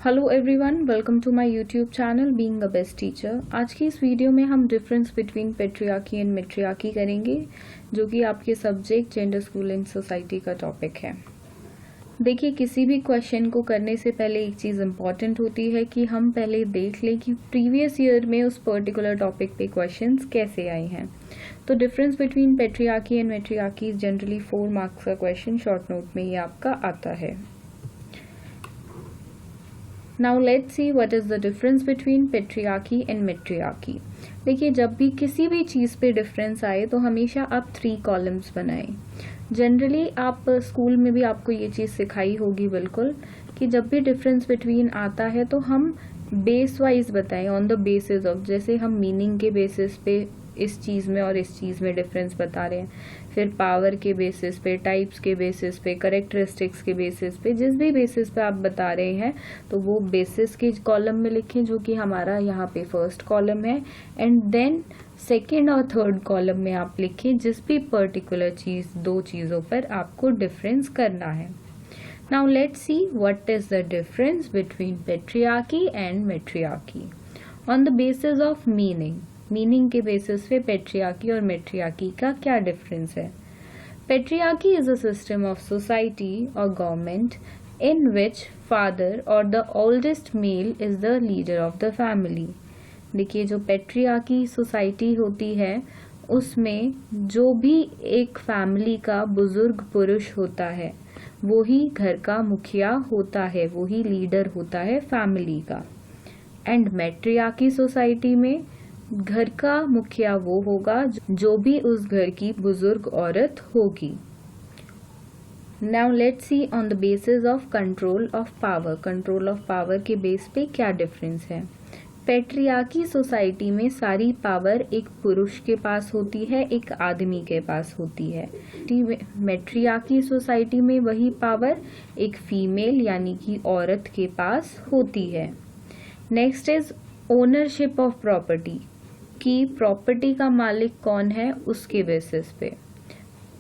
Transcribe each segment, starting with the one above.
Hello everyone, welcome to my YouTube channel being a best teacher. आज की इस video में हम difference between patriarchy and matriarchy करेंगे, जो कि आपके subject gender school and society का टॉपिक है। देखिए, किसी भी क्वेश्चन को करने से पहले एक चीज़ इम्पॉर्टेंट होती है कि हम पहले देख लें कि प्रीवियस ईयर में उस पर्टिकुलर टॉपिक पे क्वेश्चंस कैसे आए हैं। तो difference between patriarchy and matriarchy generally 4 marks का क्वेश्चन शॉर्ट नोट में ये आपका आता है। Now let's see what is the difference between patriarchy and matriarchy। देखिए, जब भी किसी भी चीज़ पे डिफरेंस आए तो हमेशा आप 3 कॉलम्स बनाएं। जनरली आप स्कूल में भी आपको ये चीज़ सिखाई होगी बिल्कुल, कि जब भी डिफरेंस बिटवीन आता है तो हम बेस वाइज बताएं, ऑन द बेसिस ऑफ, जैसे हम मीनिंग के बेसिस पे इस चीज़ में और इस चीज़ में डिफरेंस बता रहे हैं, फिर पावर के बेसिस पे, टाइप्स के बेसिस पे, करेक्टरिस्टिक्स के बेसिस पे, जिस भी बेसिस पे आप बता रहे हैं तो वो बेसिस के कॉलम में लिखें, जो कि हमारा यहाँ पे फर्स्ट कॉलम है। एंड देन सेकेंड और थर्ड कॉलम में आप लिखें जिस भी पर्टिकुलर चीज़, 2 चीज़ों पर आपको डिफरेंस करना है। Now let's see what is the difference between patriarchy and matriarchy on the basis of meaning के बेसिस पे पेट्रियार्की और मैट्रियार्की का क्या डिफरेंस है। Patriarchy is a system of society और गवर्नमेंट इन विच फादर और the oldest male is the leader of the family. देखिए, जो पेट्रियार्की सोसाइटी होती है उसमें जो भी एक फैमिली का बुजुर्ग पुरुष होता है वो ही घर का मुखिया होता है, वो ही लीडर होता है फैमिली का। एंड मैट्रियार्की सोसाइटी में घर का मुखिया वो होगा जो भी उस घर की बुजुर्ग औरत होगी। Now let's C on the basis of control of power. Control of power के बेस पे क्या डिफरेंस है। पेट्रियार्की सोसाइटी में सारी पावर एक पुरुष के पास होती है, एक आदमी के पास होती है। मैट्रियार्की सोसाइटी में वही पावर एक फीमेल यानी कि औरत के पास होती है। Next is ownership of property, कि प्रॉपर्टी का मालिक कौन है उसके बेसिस पे।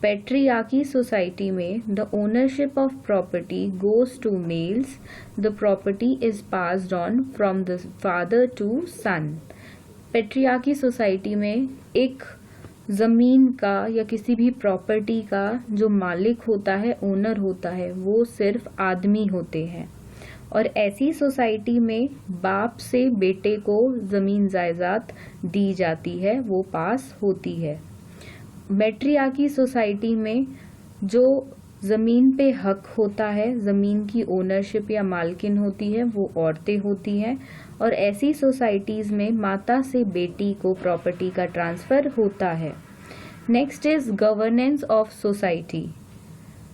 पेट्रियार्की सोसाइटी में the ownership of property goes to males, the property is passed on from the father to son. Patriarchy society में एक जमीन का या किसी भी प्रॉपर्टी का जो मालिक होता है, ओनर होता है, वो सिर्फ आदमी होते हैं। और ऐसी सोसाइटी में बाप से बेटे को जमीन जायदाद दी जाती है, वो पास होती है। मैट्रियार्की सोसाइटी में जो जमीन पे हक होता है, जमीन की ओनरशिप या मालकिन होती है, वो औरतें होती हैं। और ऐसी सोसाइटीज में माता से बेटी को प्रॉपर्टी का ट्रांसफर होता है। Next is governance of society.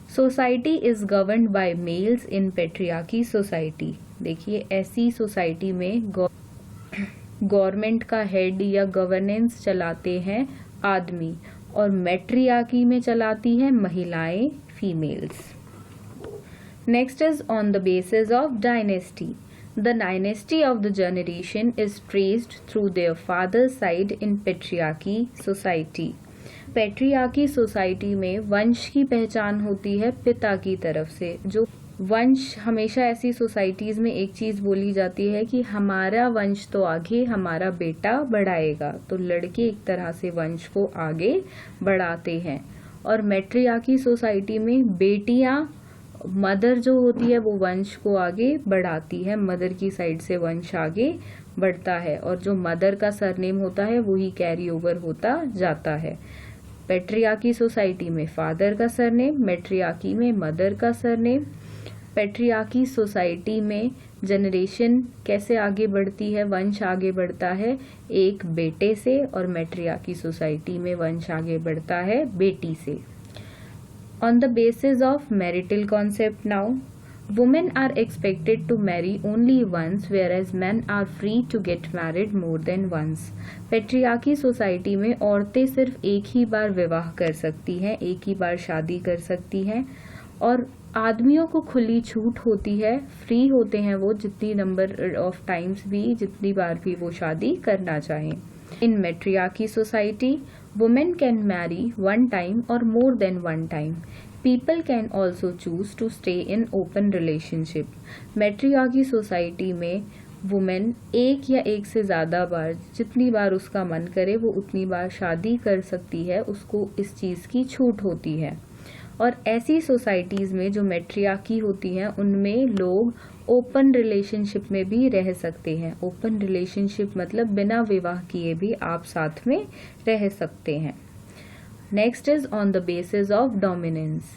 Society is governed by males in patriarchy society. देखिए, ऐसी सोसाइटी में गवर्नमेंट का हेड या गवर्नेंस चलाते हैं आदमी, और मैट्रियार्की में चलाती हैं महिलाएं, females. Next is on the basis of dynasty. The dynasty of the generation is traced through their father side in patriarchy society. Patriarchy society में वंश की पहचान होती है पिता की तरफ से। जो वंश, हमेशा ऐसी सोसाइटीज में एक चीज बोली जाती है कि हमारा वंश तो आगे हमारा बेटा बढ़ाएगा, तो लड़के एक तरह से वंश को आगे बढ़ाते हैं। और मैट्रियार्की सोसाइटी में बेटियां, मदर जो होती है वो वंश को आगे बढ़ाती है, मदर की साइड से वंश आगे बढ़ता है, और जो मदर का सरनेम होता है वही कैरी ओवर होता जाता है। पेट्रियार्की सोसाइटी में फादर का सरनेम, मैट्रियार्की में मदर का सरनेम। पेट्रियार्की सोसाइटी में जनरेशन कैसे आगे बढ़ती है, वंश आगे बढ़ता है एक बेटे से, और मैट्रियार्की सोसाइटी में वंश आगे बढ़ता है बेटी से। On the basis of marital concept now, women are expected to marry only once, whereas men are free to get married more than once। Patriarchy society में औरतें सिर्फ एक ही बार विवाह कर सकती हैं, एक ही बार शादी कर सकती हैं, और आदमियों को खुली छूट होती है, फ्री होते हैं वो जितनी नंबर ऑफ टाइम्स भी, जितनी बार भी वो शादी करना चाहें। In matriarchy society, women can marry 1 time और more than 1 time. People can also choose to stay in open relationship. Matriarchy society में वुमेन एक या एक से ज़्यादा बार, जितनी बार उसका मन करे वो उतनी बार शादी कर सकती है, उसको इस चीज़ की छूट होती है। और ऐसी सोसाइटीज़ में जो मैट्रियार्की होती हैं उनमें लोग ओपन रिलेशनशिप में भी रह सकते हैं। ओपन रिलेशनशिप मतलब बिना विवाह किए भी आप साथ में रह सकते हैं। Next is on the basis of dominance.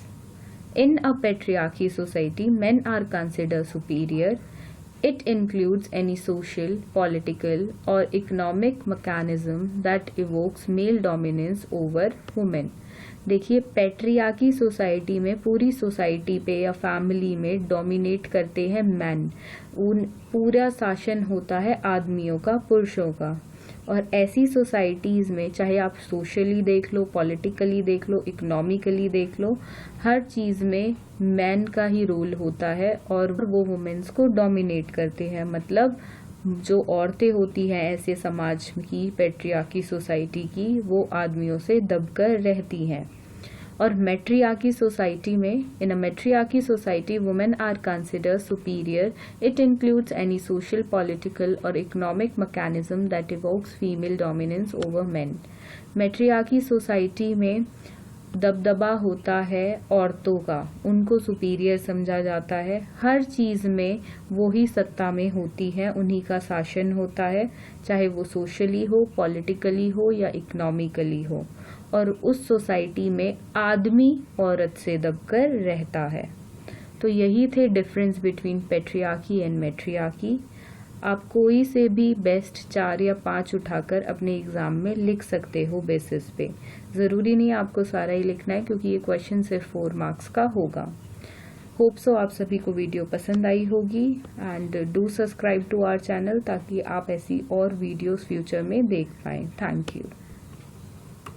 In a patriarchy society, men are considered superior. It includes any social, political or economic mechanism that evokes male dominance over women. देखिए, पैट्रियार्की सोसाइटी में पूरी society पे या family में dominate करते हैं man. उन पूरा शासन होता है आदमियों का, पुरुषों का। और ऐसी सोसाइटीज़ में चाहे आप सोशली देख लो, पॉलिटिकली देख लो, इकोनॉमिकली देख लो, हर चीज़ में मैन का ही रोल होता है और वो वुमेन्स को डोमिनेट करते हैं। मतलब जो औरतें होती हैं ऐसे समाज की, पैट्रियार्की सोसाइटी की, वो आदमियों से दबकर रहती हैं। और मैट्रियार्की सोसाइटी में, in a matriarchy society women are consider superior. It includes any social, political और economic mechanism that evokes female dominance over men. Matriarchy society में दबदबा होता है औरतों का, उनको सुपीरियर समझा जाता है। हर चीज़ में वो ही सत्ता में होती हैं, उन्हीं का शासन होता है, चाहे वो सोशली हो, पॉलिटिकली हो या इकोनॉमिकली हो। और उस सोसाइटी में आदमी औरत से दबकर रहता है। तो यही थे डिफरेंस बिटवीन पैट्रियार्की एंड मैट्रियार्की। आप कोई से भी बेस्ट 4 या 5 उठाकर अपने एग्ज़ाम में लिख सकते हो बेसिस पे। ज़रूरी नहीं आपको सारा ही लिखना है, क्योंकि ये क्वेश्चन सिर्फ 4 मार्क्स का होगा। होप सो आप सभी को वीडियो पसंद आई होगी and do subscribe to our channel ताकि आप ऐसी और वीडियोस फ्यूचर में देख पाएँ। Thank you.